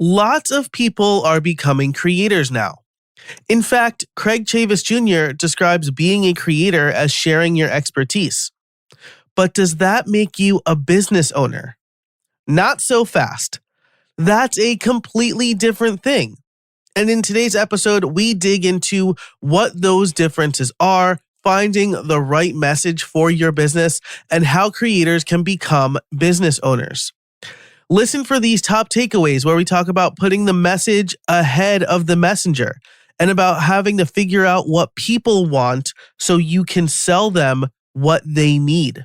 Lots of people are becoming creators now. In fact, Craig Chavis Jr. describes being a creator as sharing your expertise. But does that make you a business owner? Not so fast. That's a completely different thing. And in today's episode, we dig into what those differences are, finding the right message for your business, and how creators can become business owners. Listen for these top takeaways where we talk about putting the message ahead of the messenger and about having to figure out what people want so you can sell them what they need.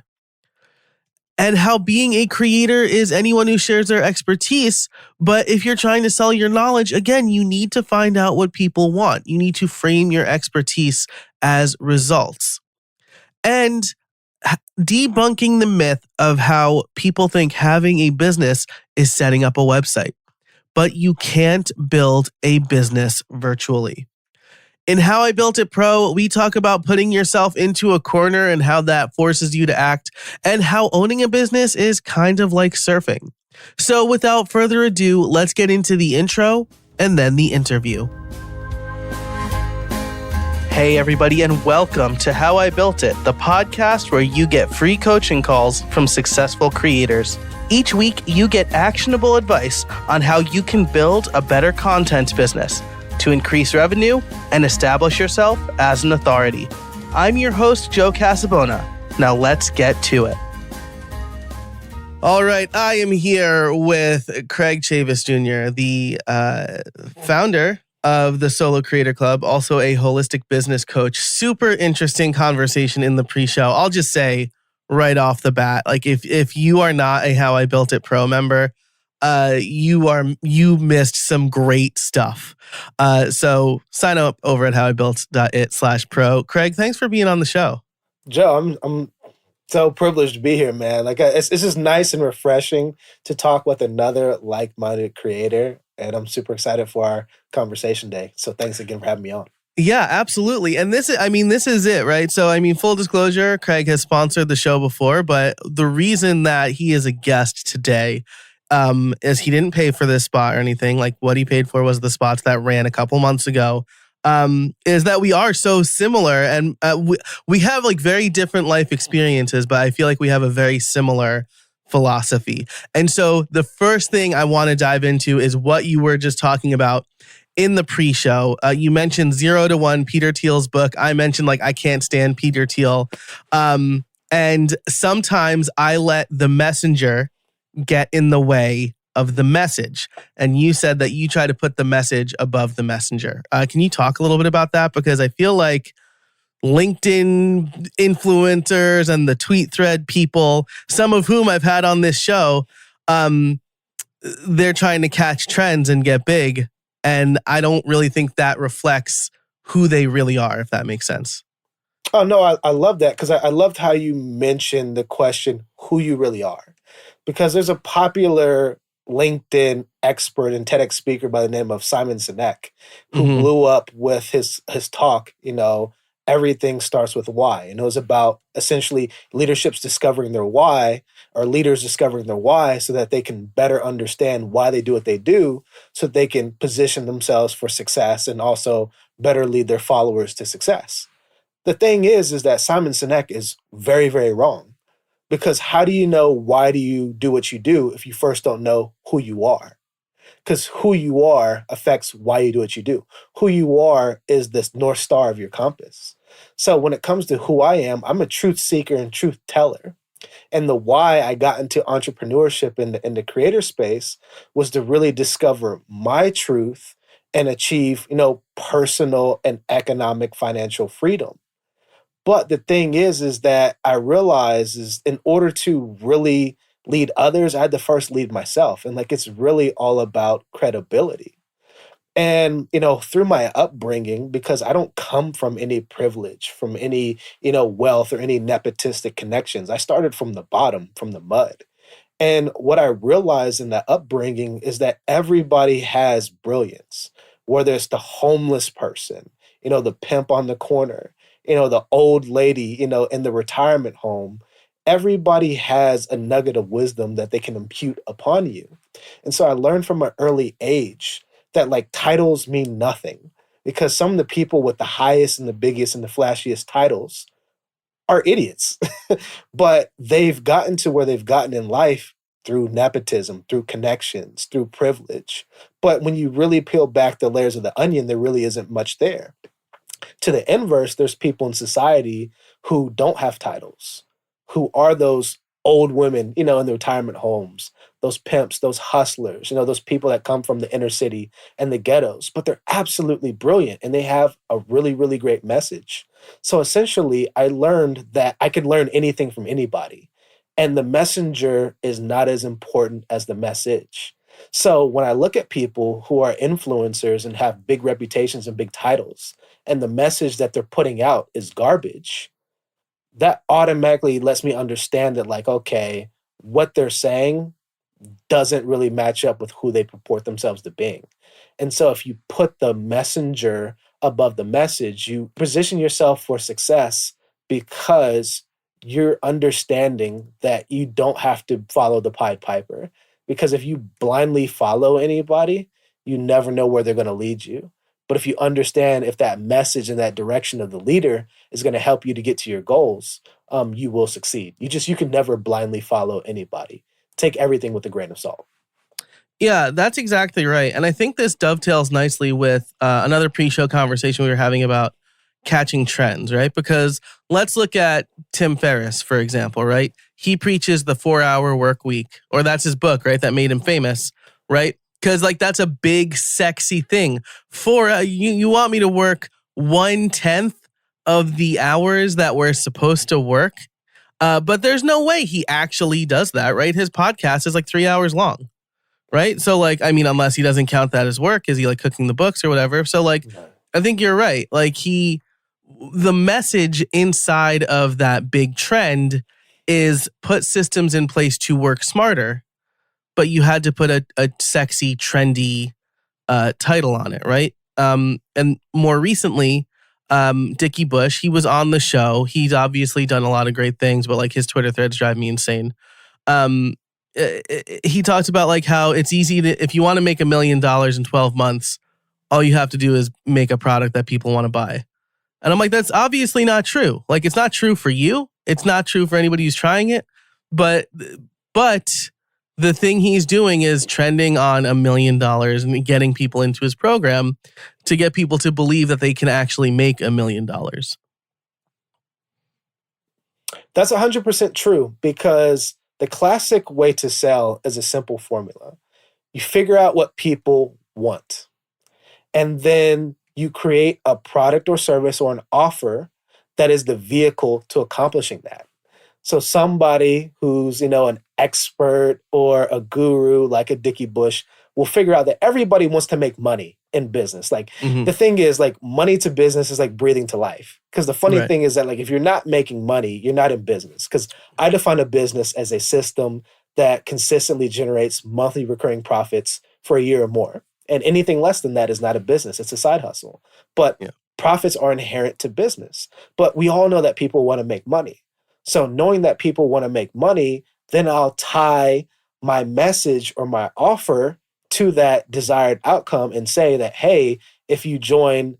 And how being a creator is anyone who shares their expertise. But if you're trying to sell your knowledge, again, you need to find out what people want. You need to frame your expertise as results. And debunking the myth of how people think having a business is setting up a website. But you can't build a business virtually. In How I Built It Pro, we talk about putting yourself into a corner and how that forces you to act, and how owning a business is kind of like surfing. So without further ado, let's get into the intro and then the interview. Hey everybody, and welcome to How I Built It, the podcast where you get free coaching calls from successful creators. Each week, you get actionable advice on how you can build a better content business to increase revenue and establish yourself as an authority. I'm your host, Joe Casabona. Now let's get to it. All right, I am here with Craig Chavis Jr., the founder of the Solo Creator Club, also a holistic business coach. Super interesting conversation in the pre-show. I'll just say right off the bat, like if you are not a How I Built It Pro member, you missed some great stuff. So sign up over at howibuilt.it/pro. Craig, thanks for being on the show. Joe, I'm so privileged to be here, man. It's just nice and refreshing to talk with another like-minded creator, and I'm super excited for our conversation today. So thanks again for having me on. Yeah, absolutely. And this is it, right? So, full disclosure, Craig has sponsored the show before, but the reason that he is a guest today is he didn't pay for this spot or anything. Like, what he paid for was the spots that ran a couple months ago. Is that we are so similar, and we have like very different life experiences, but I feel like we have a very similar philosophy. And so the first thing I want to dive into is what you were just talking about in the pre-show. You mentioned 0 to 1, Peter Thiel's book. I mentioned like I can't stand Peter Thiel. And sometimes I let the messenger get in the way of the message. And you said that you try to put the message above the messenger. Can you talk a little bit about that? Because I feel like LinkedIn influencers and the tweet thread people, some of whom I've had on this show, they're trying to catch trends and get big. And I don't really think that reflects who they really are, if that makes sense. Oh, no, I love that because I loved how you mentioned the question, who you really are. Because there's a popular LinkedIn expert and TEDx speaker by the name of Simon Sinek who blew up with his talk, everything starts with why. And it was about essentially leadership's discovering their why, or leaders discovering their why so that they can better understand why they do what they do so that they can position themselves for success and also better lead their followers to success. The thing is that Simon Sinek is very, very wrong. Because how do you know why do you do what you do if you first don't know who you are? Because who you are affects why you do what you do. Who you are is the North Star of your compass. So when it comes to who I am, I'm a truth seeker and truth teller. And the why I got into entrepreneurship in the creator space was to really discover my truth and achieve, personal and economic financial freedom. But the thing is that I realized is in order to really lead others, I had to first lead myself. And it's really all about credibility. And, through my upbringing, because I don't come from any privilege, from any, wealth or any nepotistic connections. I started from the bottom, from the mud. And what I realized in that upbringing is that everybody has brilliance, whether it's the homeless person, the pimp on the corner, the old lady, in the retirement home. Everybody has a nugget of wisdom that they can impute upon you. And so I learned from an early age that like titles mean nothing, because some of the people with the highest and the biggest and the flashiest titles are idiots. But they've gotten to where they've gotten in life through nepotism, through connections, through privilege. But when you really peel back the layers of the onion, there really isn't much there. To the inverse, there's people in society who don't have titles, who are those old women, in the retirement homes, those pimps, those hustlers, those people that come from the inner city and the ghettos, but they're absolutely brilliant and they have a really, really great message. So essentially, I learned that I could learn anything from anybody. And the messenger is not as important as the message. So when I look at people who are influencers and have big reputations and big titles, and the message that they're putting out is garbage, that automatically lets me understand that, like, okay, what they're saying doesn't really match up with who they purport themselves to being. And so if you put the messenger above the message, you position yourself for success because you're understanding that you don't have to follow the Pied Piper. Because if you blindly follow anybody, you never know where they're going to lead you. But if you understand if that message and that direction of the leader is going to help you to get to your goals, you will succeed. You can never blindly follow anybody. Take everything with a grain of salt. Yeah, that's exactly right. And I think this dovetails nicely with another pre-show conversation we were having about catching trends, right? Because let's look at Tim Ferriss, for example, right? He preaches the 4-hour work week, or that's his book, right? That made him famous, right? Because like that's a big, sexy thing. You want me to work 1/10 of the hours that we're supposed to work? But there's no way he actually does that, right? His podcast is like 3 hours long. Right. So like, I mean, unless he doesn't count that as work, is he like cooking the books or whatever? So like, I think you're right. Like the message inside of that big trend is put systems in place to work smarter, but you had to put a sexy, trendy title on it. Right. And more recently, Dickie Bush, he was on the show. He's obviously done a lot of great things, but like his Twitter threads drive me insane. Um, he talks about like how it's easy to, if you want to make $1 million in 12 months, all you have to do is make a product that people want to buy. And I'm like, that's obviously not true. Like, it's not true for you. It's not true for anybody who's trying it. But the thing he's doing is trending on $1 million and getting people into his program to get people to believe that they can actually make $1 million. That's 100% true, because the classic way to sell is a simple formula. You figure out what people want, and then you create a product or service or an offer that is the vehicle to accomplishing that. So somebody who's, an expert or a guru like a Dickie Bush will figure out that everybody wants to make money in business. Like the thing is, like, money to business is like breathing to life. Because the funny thing is that, like, if you're not making money, you're not in business. Because I define a business as a system that consistently generates monthly recurring profits for a year or more. And anything less than that is not a business. It's a side hustle. But profits are inherent to business. But we all know that people want to make money. So knowing that people want to make money, then I'll tie my message or my offer to that desired outcome and say that, hey, if you join,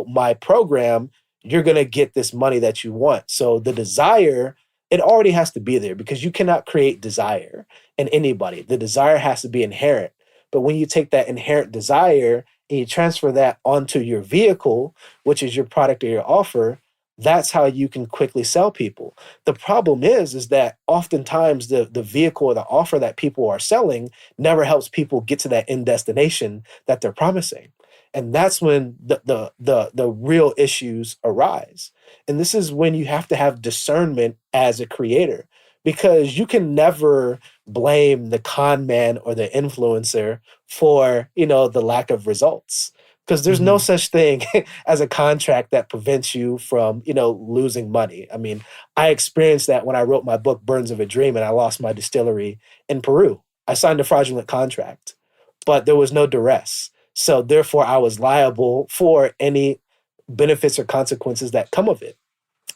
my program, you're going to get this money that you want. So the desire, it already has to be there, because you cannot create desire in anybody. The desire has to be inherent. But when you take that inherent desire and you transfer that onto your vehicle, which is your product or your offer, that's how you can quickly sell people. The problem is that oftentimes the vehicle or the offer that people are selling never helps people get to that end destination that they're promising. And that's when the real issues arise. And this is when you have to have discernment as a creator, because you can never blame the con man or the influencer for, the lack of results. Because there's no such thing as a contract that prevents you from, losing money. I mean, I experienced that when I wrote my book, Burns of a Dream, and I lost my distillery in Peru. I signed a fraudulent contract, but there was no duress. So therefore, I was liable for any benefits or consequences that come of it.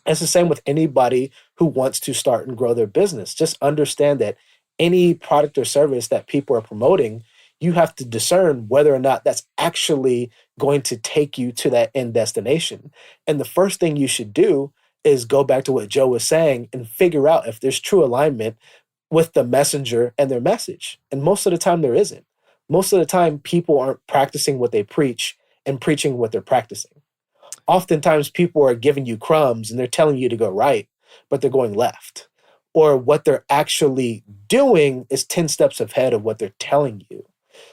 It's the same with anybody who wants to start and grow their business. Just understand that any product or service that people are promoting, you have to discern whether or not that's actually going to take you to that end destination. And the first thing you should do is go back to what Joe was saying and figure out if there's true alignment with the messenger and their message. And most of the time, there isn't. Most of the time, people aren't practicing what they preach and preaching what they're practicing. Oftentimes, people are giving you crumbs and they're telling you to go right, but they're going left. Or what they're actually doing is 10 steps ahead of what they're telling you.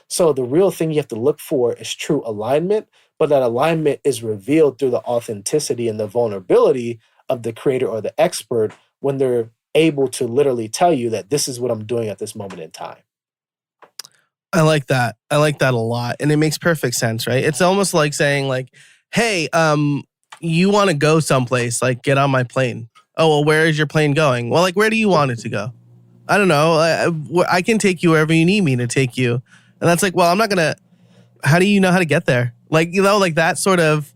So the real thing you have to look for is true alignment, but that alignment is revealed through the authenticity and the vulnerability of the creator or the expert when they're able to literally tell you that this is what I'm doing at this moment in time. I like that. I like that a lot. And it makes perfect sense, right? It's almost like saying like, hey, you want to go someplace, like get on my plane. Oh, well, where is your plane going? Well, like, where do you want it to go? I don't know. I can take you wherever you need me to take you. And that's like, well, I'm not going to, how do you know how to get there? Like, you know, like that sort of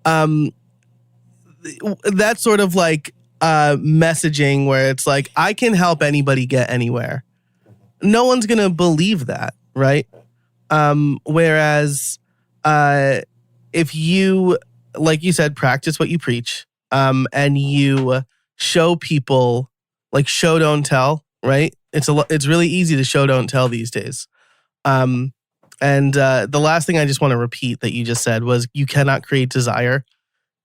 like messaging where it's like, I can help anybody get anywhere. No one's going to believe that, right? Whereas if you, like you said, practice what you preach, and you show people, like show, don't tell, right? It's really easy to show, don't tell these days. And the last thing I just want to repeat that you just said was you cannot create desire.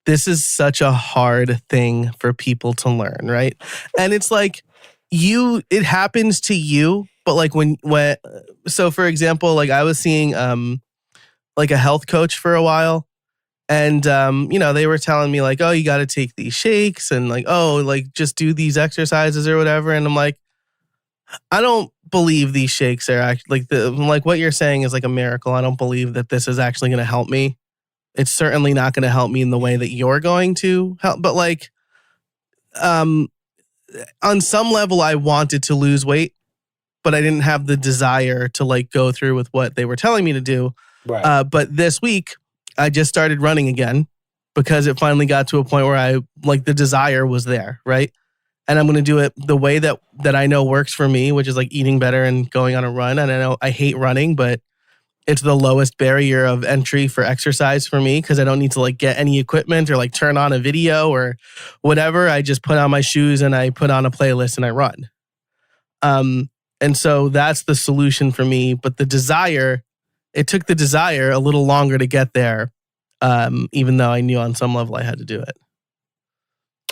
This is such a hard thing for people to learn, right? And it's like it happens to you, but like when so for example, like I was seeing like a health coach for a while, and you know, they were telling me like, oh, you got to take these shakes and like, oh, like just do these exercises or whatever, and I'm like, I don't believe these shakes are actually like what you're saying is like a miracle. I don't believe that this is actually going to help me. It's certainly not going to help me in the way that you're going to help, but like on some level I wanted to lose weight, but I didn't have the desire to like go through with what they were telling me to do. Right. But this week I just started running again because it finally got to a point where I like the desire was there, right? And I'm going to do it the way that I know works for me, which is like eating better and going on a run. And I know I hate running, but it's the lowest barrier of entry for exercise for me because I don't need to like get any equipment or like turn on a video or whatever. I just put on my shoes and I put on a playlist and I run. And so that's the solution for me. But the desire, it took the desire a little longer to get there, even though I knew on some level I had to do it.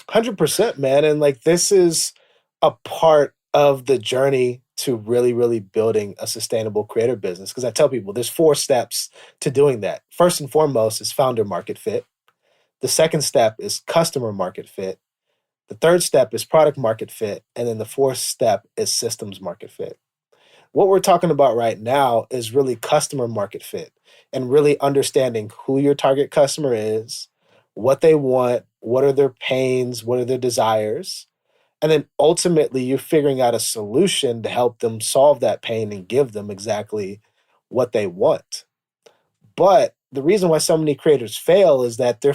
100%, man. And like, this is a part of the journey to really, really building a sustainable creator business. Because I tell people there's 4 steps to doing that. First and foremost is founder market fit. The second step is customer market fit. The third step is product market fit. And then the fourth step is systems market fit. What we're talking about right now is really customer market fit and really understanding who your target customer is, what they want, what are their pains, what are their desires. And then ultimately, you're figuring out a solution to help them solve that pain and give them exactly what they want. But the reason why so many creators fail is that they're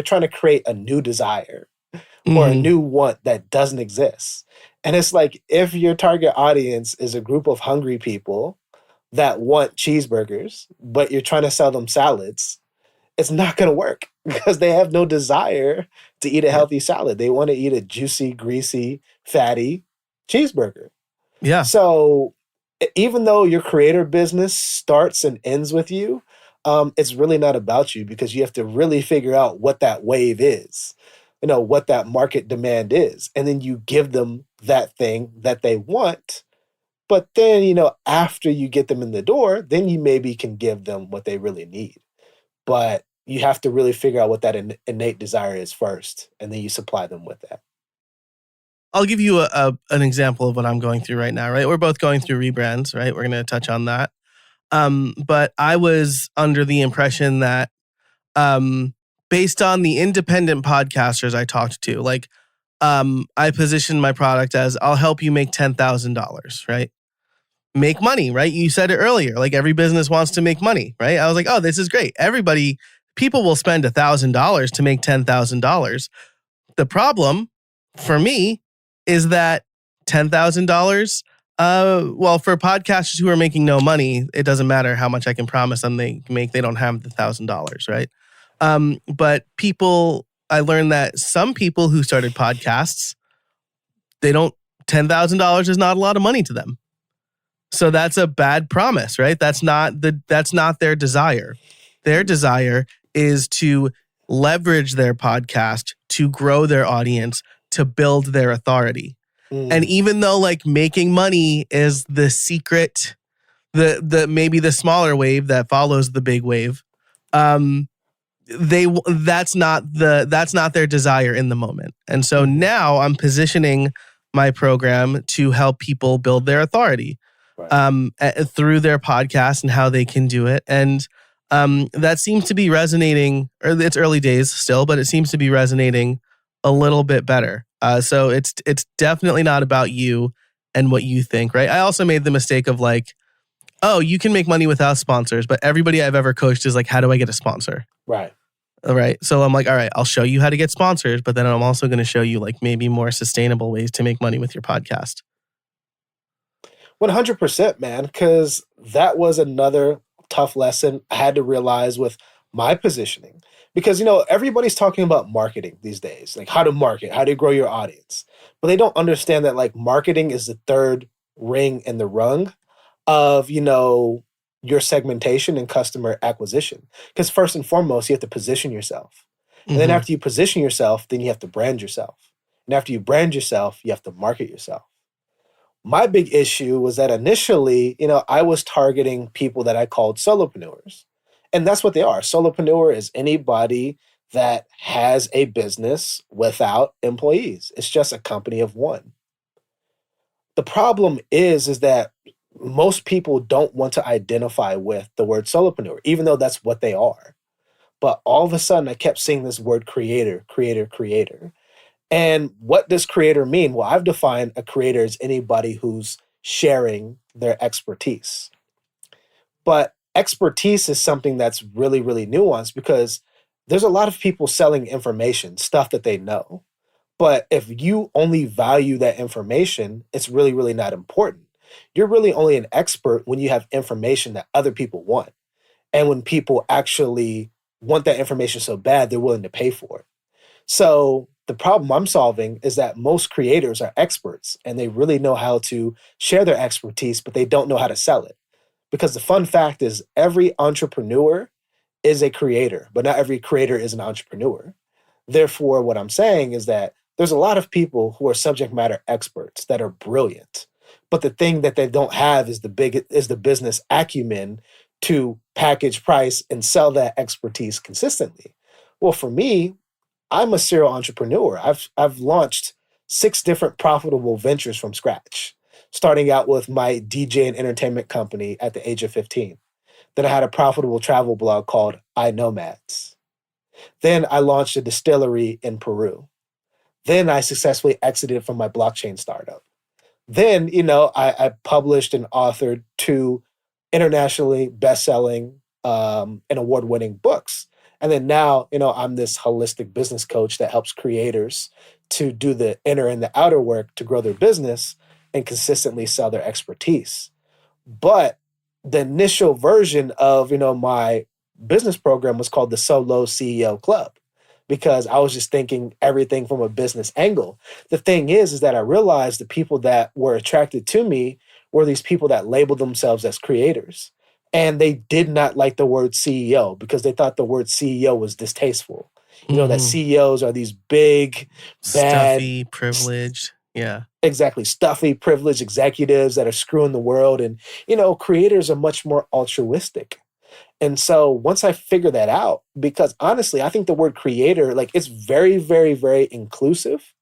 trying to create a new desire or a new want that doesn't exist. And it's like if your target audience is a group of hungry people that want cheeseburgers, but you're trying to sell them salads, it's not going to work because they have no desire to eat a healthy salad. They want to eat a juicy, greasy, fatty cheeseburger. Yeah. So even though your creator business starts and ends with you, it's really not about you because you have to really figure out what that wave is, you know, what that market demand is. And then you give them that thing that they want. But then, you know, after you get them in the door, then you maybe can give them what they really need. But you have to really figure out what that innate desire is first, and then you supply them with that. I'll give you an example of what I'm going through right now, right? We're both going through rebrands, right? We're going to touch on that. But I was under the impression that based on the independent podcasters I talked to, like I positioned my product as I'll help you make $10,000, right? Make money, right? You said it earlier, like every business wants to make money, right? I was like, oh, this is great. People will spend $1,000 to make $10,000. The problem for me is that $10,000, Well, for podcasters who are making no money, it doesn't matter how much I can promise them they make. They don't have the $1,000, right? But people, I learned that some people who started podcasts, they don't. $10,000 is not a lot of money to them. So that's a bad promise, right? That's not their desire. Their desire is to leverage their podcast to grow their audience, to build their authority. And even though like making money is the secret, the maybe the smaller wave that follows the big wave, that's not their desire in the moment. And so now I'm positioning my program to help people build their authority through their podcast and how they can do it. And that seems to be resonating, or it's early days still, but it seems to be resonating a little bit better. So it's definitely not about you and what you think, right? I also made the mistake of like, oh, you can make money without sponsors, but everybody I've ever coached is like, how do I get a sponsor? Right. All right. So I'm like, all right, I'll show you how to get sponsors, but then I'm also going to show you like maybe more sustainable ways to make money with your podcast. 100%, man, because that was another tough lesson I had to realize with my positioning. Because, everybody's talking about marketing these days, like how to market, how to grow your audience. But they don't understand that like marketing is the third ring in the rung of, your segmentation and customer acquisition. Because first and foremost, you have to position yourself. And then after you position yourself, then you have to brand yourself. And after you brand yourself, you have to market yourself. My big issue was that initially, I was targeting people that I called solopreneurs. And that's what they are. Solopreneur is anybody that has a business without employees. It's just a company of one. The problem is that most people don't want to identify with the word solopreneur, even though that's what they are. But all of a sudden, I kept seeing this word creator, creator, creator. And what does creator mean? Well, I've defined a creator as anybody who's sharing their expertise. But expertise is something that's really, really nuanced because there's a lot of people selling information, stuff that they know. But if you only value that information, it's really, really not important. You're really only an expert when you have information that other people want. And when people actually want that information so bad, they're willing to pay for it. So the problem I'm solving is that most creators are experts and they really know how to share their expertise, but they don't know how to sell it. Because the fun fact is every entrepreneur is a creator, but not every creator is an entrepreneur. Therefore, what I'm saying is that there's a lot of people who are subject matter experts that are brilliant. But the thing that they don't have is the business acumen to package, price, and sell that expertise consistently. Well, for me, I'm a serial entrepreneur. I've launched 6 different profitable ventures from scratch, starting out with my DJ and entertainment company at the age of 15. Then I had a profitable travel blog called iNomads. Then I launched a distillery in Peru. Then I successfully exited from my blockchain startup. Then, I published and authored 2 internationally best-selling and award-winning books. And then now, I'm this holistic business coach that helps creators to do the inner and the outer work to grow their business and consistently sell their expertise. But the initial version of, my business program was called the Solo CEO Club because I was just thinking everything from a business angle. The thing is that I realized the people that were attracted to me were these people that labeled themselves as creators. And they did not like the word CEO because they thought the word CEO was distasteful. That CEOs are these big, bad, stuffy, privileged. Yeah. Exactly. Stuffy, privileged executives that are screwing the world. And, creators are much more altruistic. And so once I figured that out, because honestly, I think the word creator, like it's very, very, very inclusive,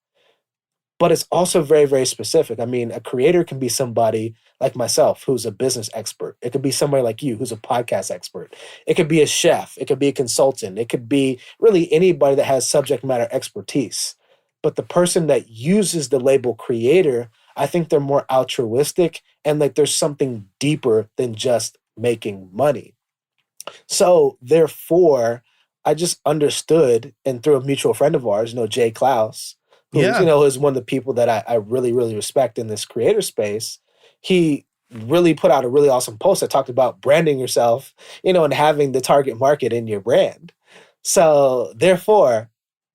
but it's also very, very specific. I mean, a creator can be somebody like myself who's a business expert. It could be somebody like you who's a podcast expert. It could be a chef. It could be a consultant. It could be really anybody that has subject matter expertise. But the person that uses the label creator, I think they're more altruistic and like there's something deeper than just making money. So therefore, I just understood, and through a mutual friend of ours, Jay Klaus, who Yeah. is one of the people that I really, really respect in this creator space. he really put out a really awesome post that talked about branding yourself, and having the target market in your brand. So therefore,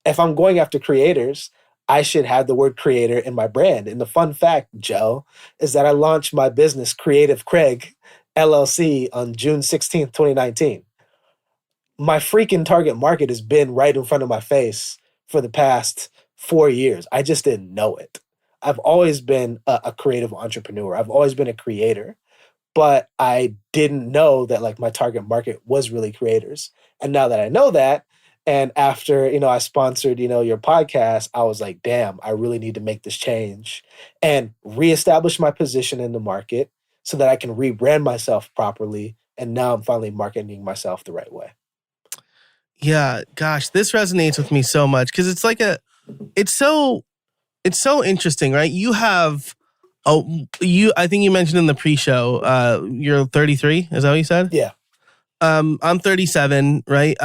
if I'm going after creators, I should have the word creator in my brand. And the fun fact, Joe, is that I launched my business, Creative Craig LLC, on June 16th, 2019. My freaking target market has been right in front of my face for the past 4 years. I just didn't know it. I've always been a creative entrepreneur. I've always been a creator, but I didn't know that like my target market was really creators. And now that I know that, and after, I sponsored, your podcast, I was like, damn, I really need to make this change and reestablish my position in the market so that I can rebrand myself properly. And now I'm finally marketing myself the right way. Yeah, gosh, this resonates with me so much because it's so interesting, right? I think you mentioned in the pre-show, you're 33, is that what you said? Yeah. I'm 37, right?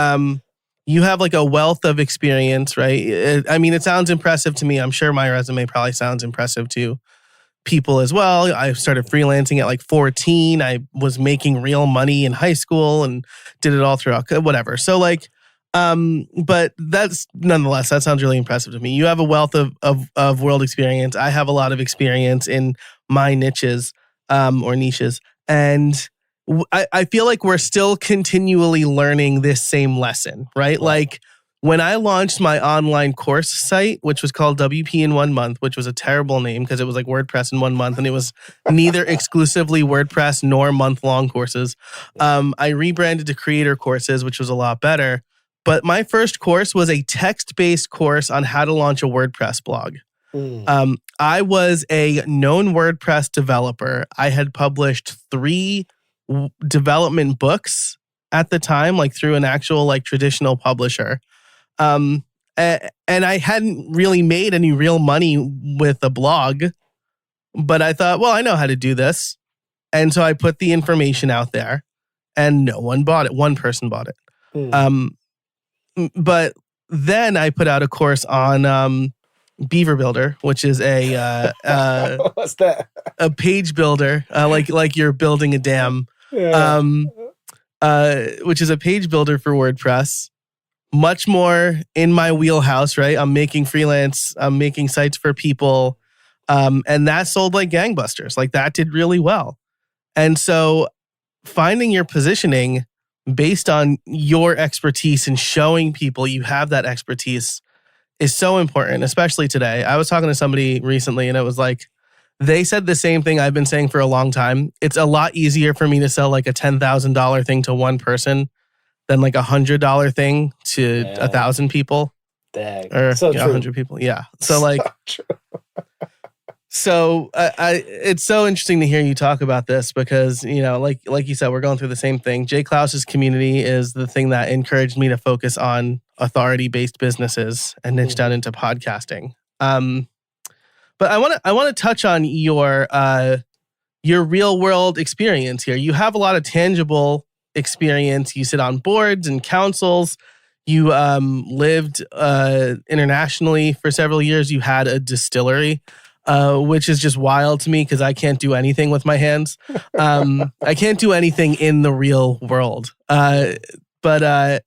You have like a wealth of experience, right? It sounds impressive to me. I'm sure my resume probably sounds impressive to people as well. I started freelancing at like 14. I was making real money in high school and did it all throughout whatever. So like, but that's nonetheless, that sounds really impressive to me. You have a wealth of world experience. I have a lot of experience in my niches, or niches. And I feel like we're still continually learning this same lesson, right? Like when I launched my online course site, which was called WP in 1 month, which was a terrible name because it was like WordPress in 1 month and it was neither exclusively WordPress nor month-long courses. I rebranded to Creator Courses, which was a lot better. But my first course was a text-based course on how to launch a WordPress blog. I was a known WordPress developer. I had published 3 development books at the time, like through an actual like traditional publisher. And I hadn't really made any real money with a blog, but I thought, well, I know how to do this. And so I put the information out there and no one bought it. One person bought it. But then I put out a course on Beaver Builder, which is what's that? A page builder, like you're building a dam. Yeah. Which is a page builder for WordPress. Much more in my wheelhouse, right? I'm making sites for people. And that sold like gangbusters. Like that did really well. And so finding your positioning based on your expertise and showing people you have that expertise is so important, especially today. I was talking to somebody recently and it was like, they said the same thing I've been saying for a long time. It's a lot easier for me to sell like a $10,000 thing to one person than like $100 thing to 1,000 people. Dang. Or So true. 100 people. Yeah. So like, so it's so interesting to hear you talk about this because, like you said, we're going through the same thing. Jay Klaus's community is the thing that encouraged me to focus on authority-based businesses and niche down into podcasting. But I want to touch on your real world experience here. You have a lot of tangible experience. You sit on boards and councils. You lived internationally for several years. You had a distillery, which is just wild to me because I can't do anything with my hands. I can't do anything in the real world. But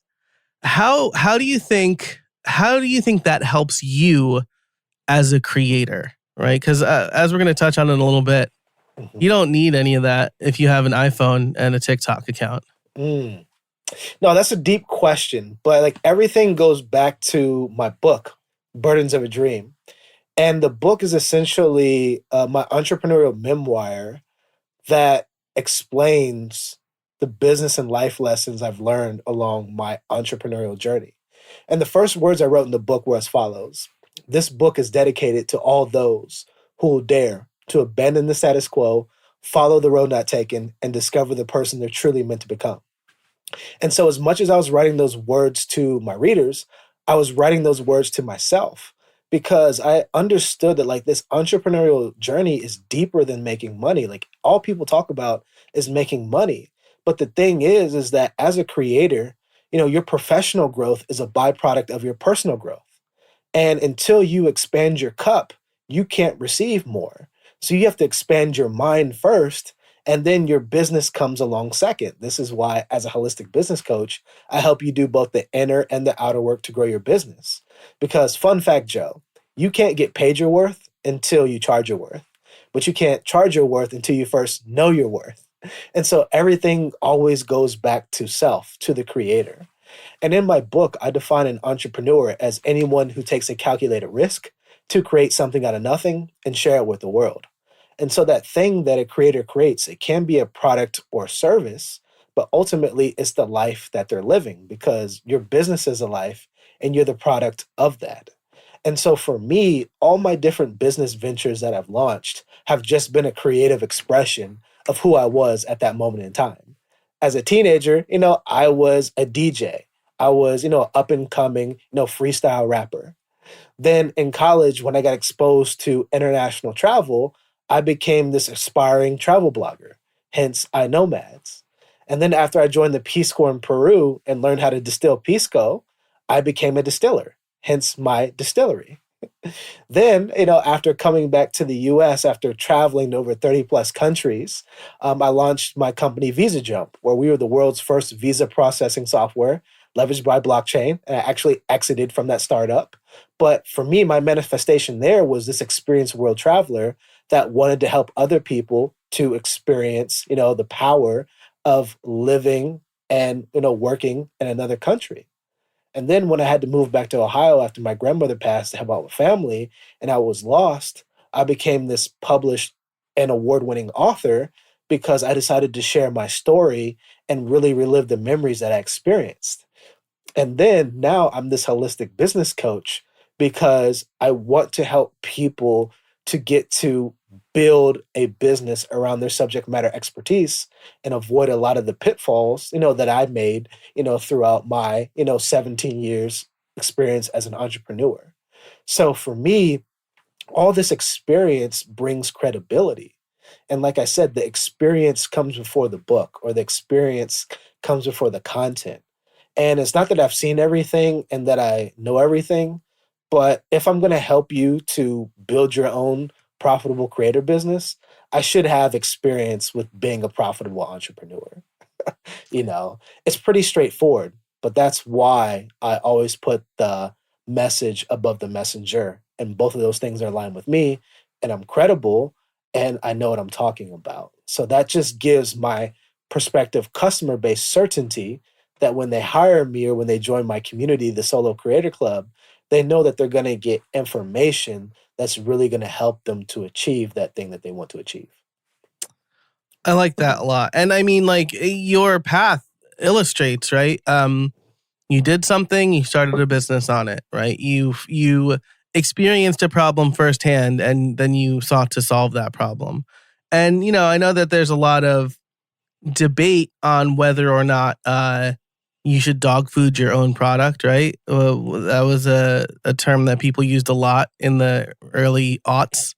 how do you think that helps you as a creator? Right? Because as we're going to touch on it a little bit, you don't need any of that if you have an iPhone and a TikTok account. No, that's a deep question, but like everything goes back to my book, Burdens of a Dream. And the book is essentially my entrepreneurial memoir that explains the business and life lessons I've learned along my entrepreneurial journey. And the first words I wrote in the book were as follows. This book is dedicated to all those who will dare to abandon the status quo, follow the road not taken, and discover the person they're truly meant to become. And so as much as I was writing those words to my readers, I was writing those words to myself because I understood that like this entrepreneurial journey is deeper than making money. Like all people talk about is making money. But the thing is that as a creator, your professional growth is a byproduct of your personal growth. And until you expand your cup, you can't receive more. So you have to expand your mind first, and then your business comes along second. This is why, as a holistic business coach, I help you do both the inner and the outer work to grow your business. Because, fun fact, Joe, you can't get paid your worth until you charge your worth, but you can't charge your worth until you first know your worth. And so everything always goes back to self, to the creator. And in my book, I define an entrepreneur as anyone who takes a calculated risk to create something out of nothing and share it with the world. And so that thing that a creator creates, it can be a product or service, but ultimately it's the life that they're living because your business is a life and you're the product of that. And so for me, all my different business ventures that I've launched have just been a creative expression of who I was at that moment in time. As a teenager, I was a DJ. I was, up and coming, freestyle rapper. Then in college, when I got exposed to international travel, I became this aspiring travel blogger, hence I Nomads. And then after I joined the Peace Corps in Peru and learned how to distill pisco, I became a distiller, hence my distillery. Then, after coming back to the US after traveling to over 30 plus countries, I launched my company Visa Jump, where we were the world's first visa processing software leveraged by blockchain. And I actually exited from that startup. But for me, my manifestation there was this experienced world traveler that wanted to help other people to experience, the power of living and, working in another country. And then when I had to move back to Ohio after my grandmother passed to help out with family and I was lost, I became this published and award winning author because I decided to share my story and really relive the memories that I experienced. And then now I'm this holistic business coach because I want to help people to get to build a business around their subject matter expertise and avoid a lot of the pitfalls, that I made, throughout my, 17 years experience as an entrepreneur. So for me, all this experience brings credibility. And like I said, the experience comes before the book or the experience comes before the content. And it's not that I've seen everything and that I know everything, but if I'm going to help you to build your own profitable creator business, I should have experience with being a profitable entrepreneur. It's pretty straightforward, but that's why I always put the message above the messenger. And both of those things are aligned with me, and I'm credible and I know what I'm talking about. So that just gives my prospective customer base certainty that when they hire me or when they join my community, the Solo Creator Club, they know that they're going to get information that's really going to help them to achieve that thing that they want to achieve. I like that a lot. And I mean, like, your path illustrates, right? You did something, you started a business on it, right? You experienced a problem firsthand and then you sought to solve that problem. And I know that there's a lot of debate on whether or not you should dog food your own product, right? That was a term that people used a lot in the early aughts.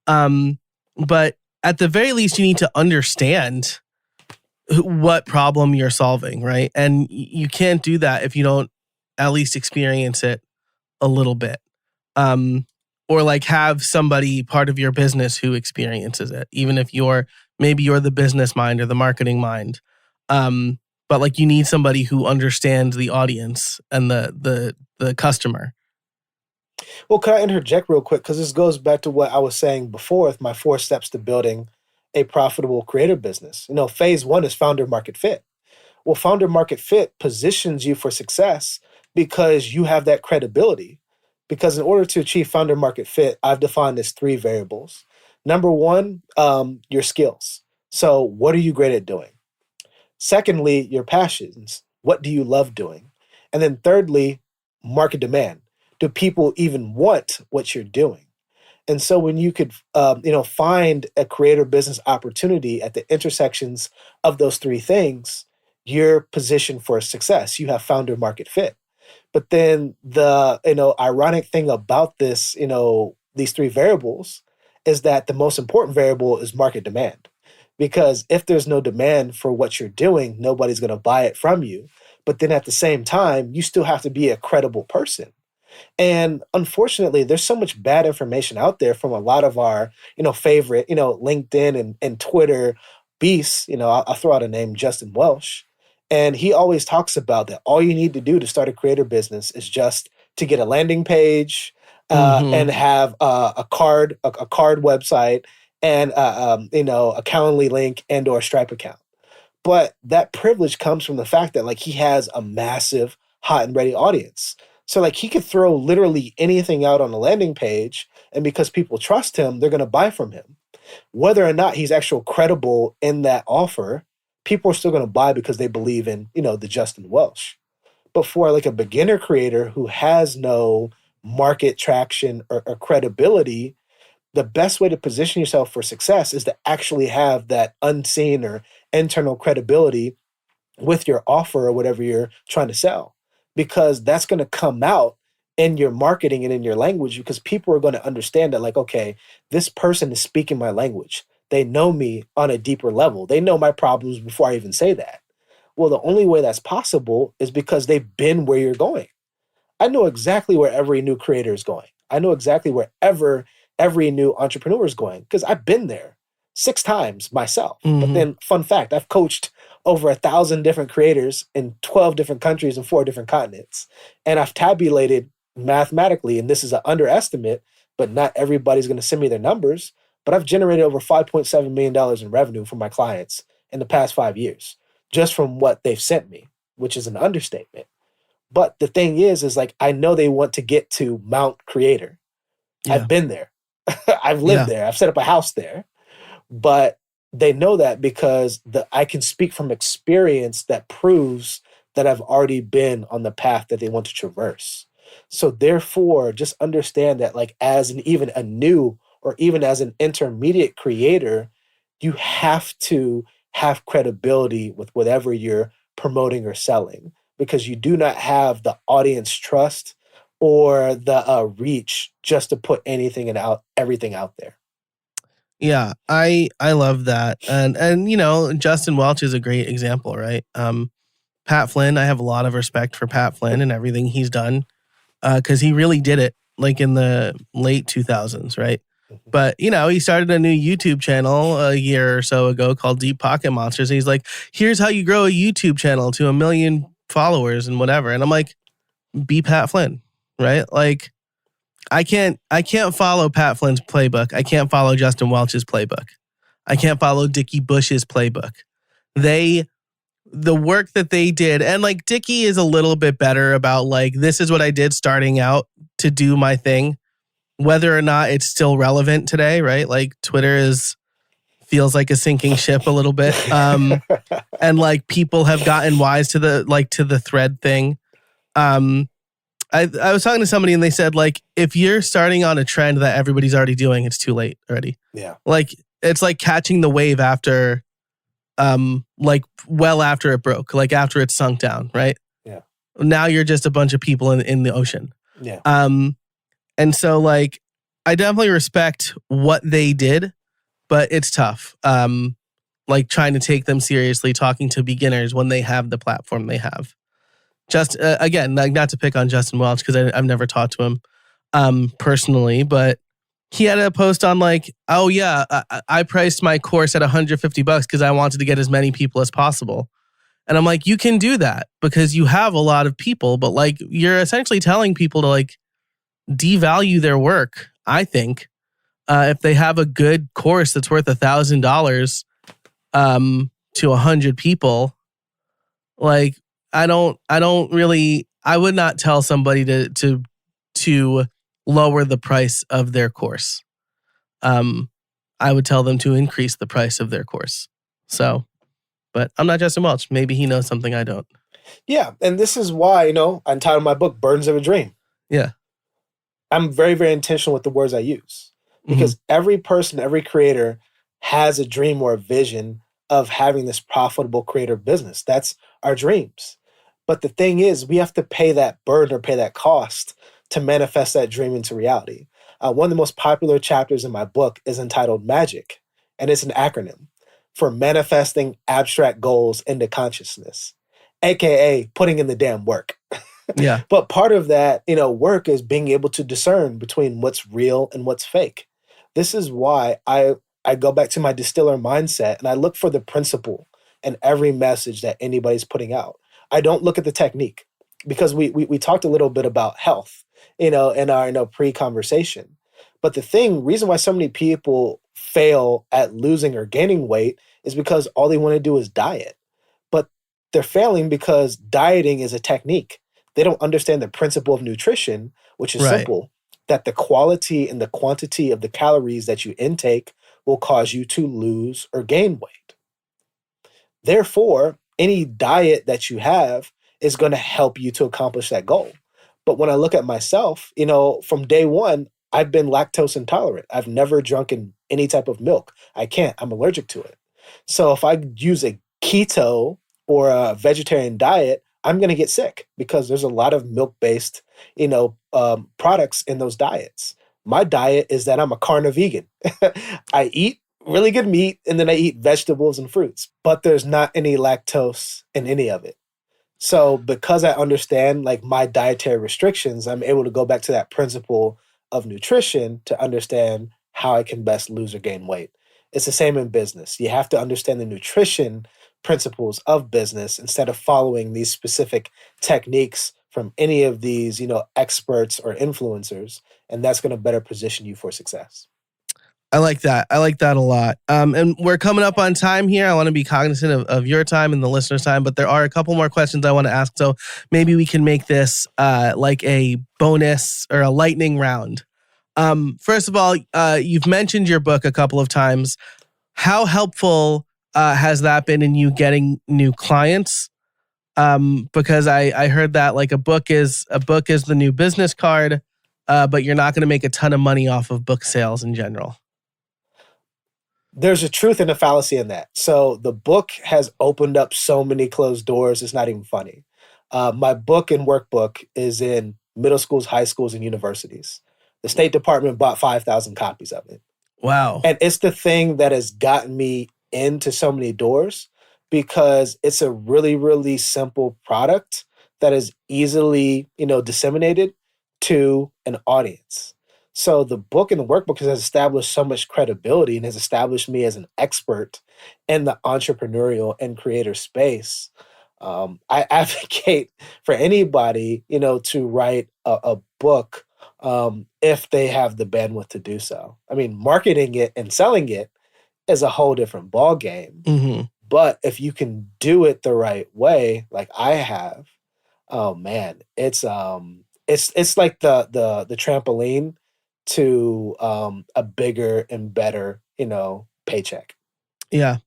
But at the very least, you need to understand what problem you're solving, right? And you can't do that if you don't at least experience it a little bit. Um, or like have somebody part of your business who experiences it, even if maybe you're the business mind or the marketing mind. But like you need somebody who understands the audience and the customer. Well, could I interject real quick? Because this goes back to what I was saying before with my 4 steps to building a profitable creator business. Phase one is founder market fit. Well, founder market fit positions you for success because you have that credibility. Because in order to achieve founder market fit, I've defined as 3 variables. Number one, your skills. So, what are you great at doing? Secondly, your passions. What do you love doing? And then thirdly, market demand. Do people even want what you're doing? And so when you could, find a creator business opportunity at the intersections of those 3 things, you're positioned for success. You have founder market fit. But then the, ironic thing about this, these 3 variables is that the most important variable is market demand. Because if there's no demand for what you're doing, nobody's going to buy it from you. But then at the same time, you still have to be a credible person. And unfortunately, there's so much bad information out there from a lot of our, favorite, LinkedIn and Twitter beasts. I'll throw out a name, Justin Welsh. And he always talks about that all you need to do to start a creator business is just to get a landing page, Mm-hmm. and have a card website, and a Calendly link and or Stripe account. But that privilege comes from the fact that like he has a massive hot and ready audience. So like he could throw literally anything out on a landing page, and because people trust him, they're going to buy from him. Whether or not he's actual credible in that offer, people are still going to buy because they believe in, the Justin Welsh. But for like a beginner creator who has no market traction or credibility, the best way to position yourself for success is to actually have that unseen or internal credibility with your offer or whatever you're trying to sell, because that's going to come out in your marketing and in your language, because people are going to understand that like, okay, this person is speaking my language. They know me on a deeper level. They know my problems before I even say that. Well, the only way that's possible is because they've been where you're going. I know exactly where every new creator is going. I know exactly wherever every new entrepreneur is going because I've been there 6 times myself. But Mm-hmm. then, fun fact, I've coached over 1,000 different creators in 12 different countries and 4 different continents. And I've tabulated mathematically, and this is an underestimate, but not everybody's going to send me their numbers. But I've generated over $5.7 million in revenue from my clients in the past 5 years, just from what they've sent me, which is an understatement. But the thing is like I know they want to get to Mount Creator. Yeah. I've been there. I've lived Yeah. there. I've set up a house there. But they know that because I can speak from experience that proves that I've already been on the path that they want to traverse. So therefore, just understand that like as an even a new or even as an intermediate creator, you have to have credibility with whatever you're promoting or selling, because you do not have the audience trust or the reach just to put anything and out everything out there. Yeah. I love that. And Justin Welch is a great example, right? Pat Flynn, I have a lot of respect for Pat Flynn and everything he's done. Because he really did it like in the late 2000s, right? Mhm. But he started a new YouTube channel a year or so ago called Deep Pocket Monsters. And he's like, "Here's how you grow a YouTube channel to 1 million followers and whatever." And I'm like, "Be Pat Flynn, right?" Like, I can't follow Pat Flynn's playbook. I can't follow Justin Welch's playbook. I can't follow Dickie Bush's playbook. They the work that they did, and like Dickie is a little bit better about like, this is what I did starting out to do my thing, whether or not it's still relevant today, right? Like Twitter is feels like a sinking ship a little bit. And like people have gotten wise to the thread thing. Um I was talking to somebody and they said like, if you're starting on a trend that everybody's already doing, it's too late already. Yeah. Like it's like catching the wave after like well after it broke, like after it sunk down, right? Yeah. Now you're just a bunch of people in the ocean. Yeah. Um and so like I definitely respect what they did, but it's tough. Like trying to take them seriously, talking to beginners when they have the platform they have. Just again, like not to pick on Justin Welch because I've never talked to him personally, but he had a post on like, oh yeah, I priced my course at $150 because I wanted to get as many people as possible. And I'm like, you can do that because you have a lot of people, but like you're essentially telling people to like devalue their work. I think if they have a good course that's worth $1,000 to 100 people, like I would not tell somebody to lower the price of their course. Um, I would tell them to increase the price of their course. So, but I'm not Justin Welch. Maybe he knows something I don't. Yeah. And this is why, I entitled my book Burdens of a Dream. Yeah. I'm very, very intentional with the words I use, Mm-hmm. because every person, every creator has a dream or a vision of having this profitable creator business. That's our dreams. But the thing is, we have to pay that burden or pay that cost to manifest that dream into reality. One of the most popular chapters in my book is entitled Magic, and it's an acronym for manifesting abstract goals into consciousness, AKA putting in the damn work. Yeah. But part of that, work is being able to discern between what's real and what's fake. This is why I go back to my distiller mindset and I look for the principle in every message that anybody's putting out. I don't look at the technique because we talked a little bit about health, in our pre-conversation. But reason why so many people fail at losing or gaining weight is because all they want to do is diet. But they're failing because dieting is a technique. They don't understand the principle of nutrition, which is Right. simple, that the quality and the quantity of the calories that you intake will cause you to lose or gain weight. Therefore, any diet that you have is going to help you to accomplish that goal. But when I look at myself, from day one, I've been lactose intolerant. I've never drunken any type of milk. I can't. I'm allergic to it. So if I use a keto or a vegetarian diet, I'm going to get sick because there's a lot of milk-based, products in those diets. My diet is that I'm a carnivegan. I eat really good meat and then I eat vegetables and fruits, but there's not any lactose in any of it. So because I understand like my dietary restrictions, I'm able to go back to that principle of nutrition to understand how I can best lose or gain weight. It's the same in business. You have to understand the nutrition principles of business instead of following these specific techniques from any of these, experts or influencers, and that's going to better position you for success. I like that. I like that a lot. And we're coming up on time here. I want to be cognizant of your time and the listener's time, but there are a couple more questions I want to ask. So maybe we can make this like a bonus or a lightning round. First of all, you've mentioned your book a couple of times. How helpful has that been in you getting new clients? Because I heard that like a book is the new business card, but you're not going to make a ton of money off of book sales in general. There's a truth and a fallacy in that. So the book has opened up so many closed doors. It's not even funny. My book and workbook is in middle schools, high schools, and universities. The State Department bought 5,000 copies of it. Wow. And it's the thing that has gotten me into so many doors because it's a really, really simple product that is easily, disseminated to an audience. So the book and the workbook has established so much credibility and has established me as an expert in the entrepreneurial and creator space. I advocate for anybody, to write a book if they have the bandwidth to do so. I mean, marketing it and selling it is a whole different ball game. Hmm. But if you can do it the right way, like I have, oh man, it's like the trampoline to a bigger and better, paycheck. Yeah,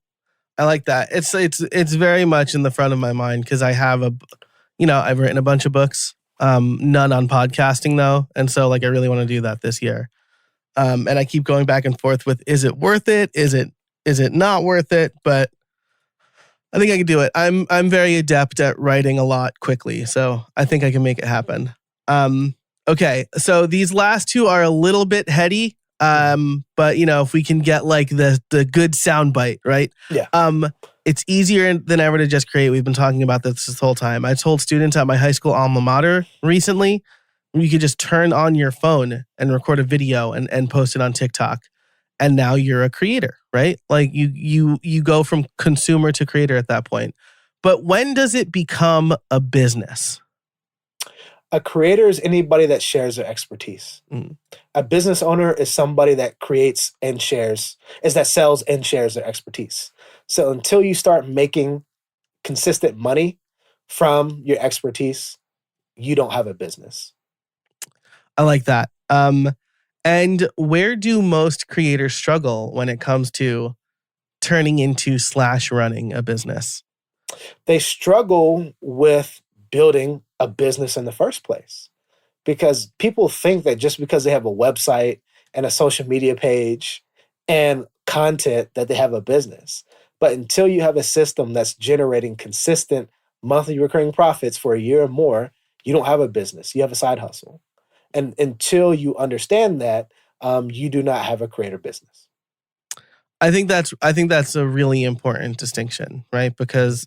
I like that. It's very much in the front of my mind because I've written a bunch of books, none on podcasting though, and so like I really want to do that this year. And I keep going back and forth with is it worth it? Is it not worth it? But I think I can do it. I'm very adept at writing a lot quickly, so I think I can make it happen. Um, okay, so these last two are a little bit heady, Mhm. but if we can get like the good sound bite, right? Yeah. Um, it's easier than ever to just create. We've been talking about this whole time. I told students at my high school alma mater recently, you could just turn on your phone and record a video and post it on TikTok, and now you're a creator, right? Like you go from consumer to creator at that point. But when does it become a business? A creator is anybody that shares their expertise. Mm. A business owner is somebody that creates and shares, is that sells and shares their expertise. So until you start making consistent money from your expertise, you don't have a business. I like that. And where do most creators struggle when it comes to turning into slash running a business? They struggle with building a business in the first place because people think that just because they have a website and a social media page and content that they have a business. But until you have a system that's generating consistent monthly recurring profits for a year or more, you don't have a business. You have a side hustle. And until you understand that, you do not have a creator business. I think that's a really important distinction, right? Because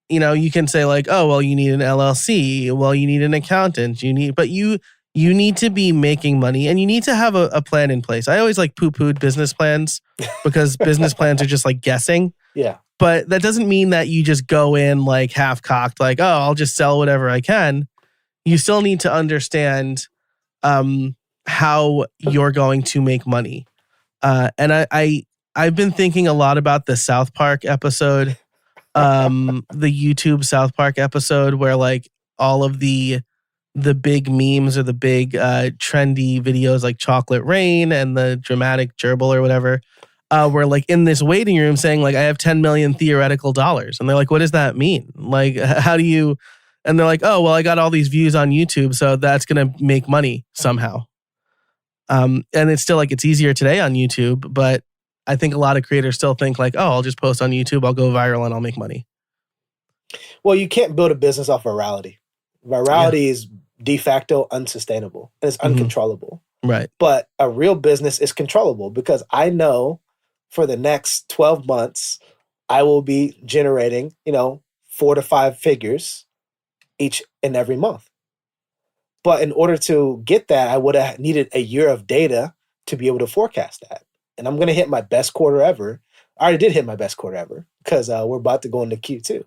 you can say like, oh, well, you need an LLC. Well, you need an accountant. But you need to be making money and you need to have a plan in place. I always like poo-pooed business plans because business plans are just like guessing. Yeah. But that doesn't mean that you just go in like half-cocked, like, oh, I'll just sell whatever I can. You still need to understand how you're going to make money. And I've been thinking a lot about the South Park episode, the YouTube South Park episode where like all of the big memes or the big trendy videos like Chocolate Rain and the dramatic gerbil or whatever were like in this waiting room saying like, I have 10 million theoretical dollars. And they're like, what does that mean? Like, how do you... And they're like, oh, well, I got all these views on YouTube, so that's going to make money somehow. And it's still like it's easier today on YouTube, but I think a lot of creators still think like, oh, I'll just post on YouTube, I'll go viral and I'll make money. Well, you can't build a business off virality. Virality is de facto unsustainable and it's uncontrollable. Right. But a real business is controllable because I know for the next 12 months, I will be generating, 4 to 5 figures each and every month. But in order to get that, I would have needed a year of data to be able to forecast that. And I'm going to hit my best quarter ever. I already did hit my best quarter ever because we're about to go into Q2.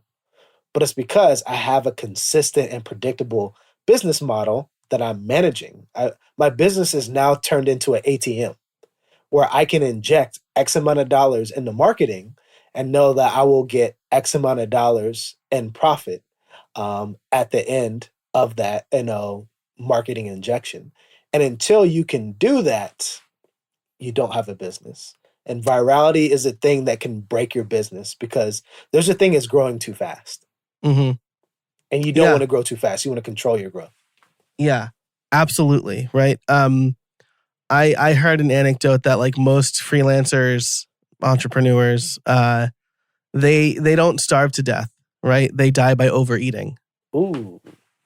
But it's because I have a consistent and predictable business model that I'm managing. My business is now turned into an ATM where I can inject X amount of dollars into marketing and know that I will get X amount of dollars in profit at the end of that, marketing injection. And until you can do that, you don't have a business. And virality is a thing that can break your business because there's a thing is growing too fast. Mm-hmm. And you don't want to grow too fast. You want to control your growth. Yeah, absolutely. Right. I heard an anecdote that like most freelancers, entrepreneurs, they don't starve to death, right? They die by overeating. Ooh.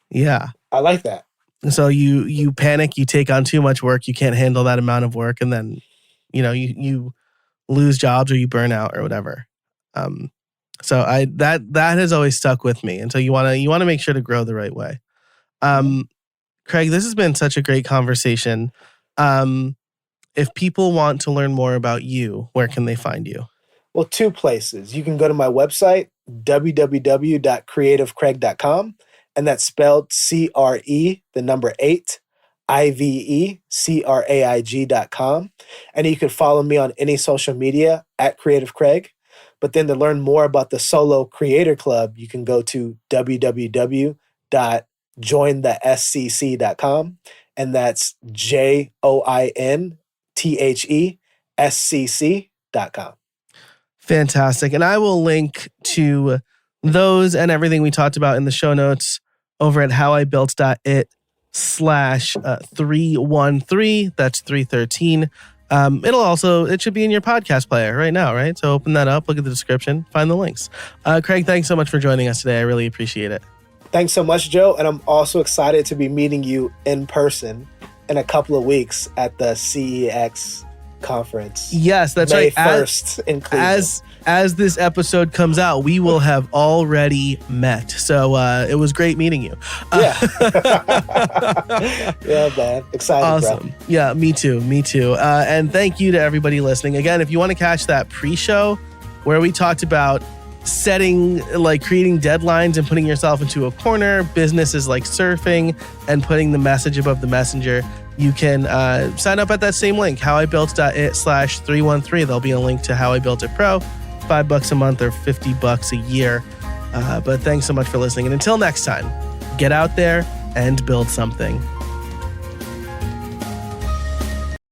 Yeah. I like that. So you panic, you take on too much work, you can't handle that amount of work, and then, you lose jobs or you burn out or whatever. So that has always stuck with me. And so you want to make sure to grow the right way. Craig, this has been such a great conversation. If people want to learn more about you, where can they find you? Well, 2 places. You can go to my website, www.creativecraig.com, and that's spelled CRE, the number 8, IVECRAIG.com. And you can follow me on any social media at Creative Craig. But then to learn more about the Solo Creator Club, you can go to www.jointhescc.com. And that's JOINTHESCC.com. Fantastic. And I will link to those and everything we talked about in the show notes over at howibuilt.it/313. That's 313. It should be in your podcast player right now, right? So open that up, look at the description, find the links. Craig, thanks so much for joining us today. I really appreciate it. Thanks so much, Joe. And I'm also excited to be meeting you in person in a couple of weeks at the CEX conference. Yes, that's May right. 1st in Cleveland. As this episode comes out, we will have already met. So it was great meeting you. Yeah. Yeah, man. Excited, awesome. Bro. Yeah, me too. And thank you to everybody listening. Again, if you want to catch that pre-show where we talked about creating deadlines and putting yourself into a corner, businesses like surfing and putting the message above the messenger, you can sign up at that same link, howibuilt.it/313. There'll be a link to How I Built It Pro, $5 a month or $50 a year. But thanks so much for listening. And until next time, get out there and build something.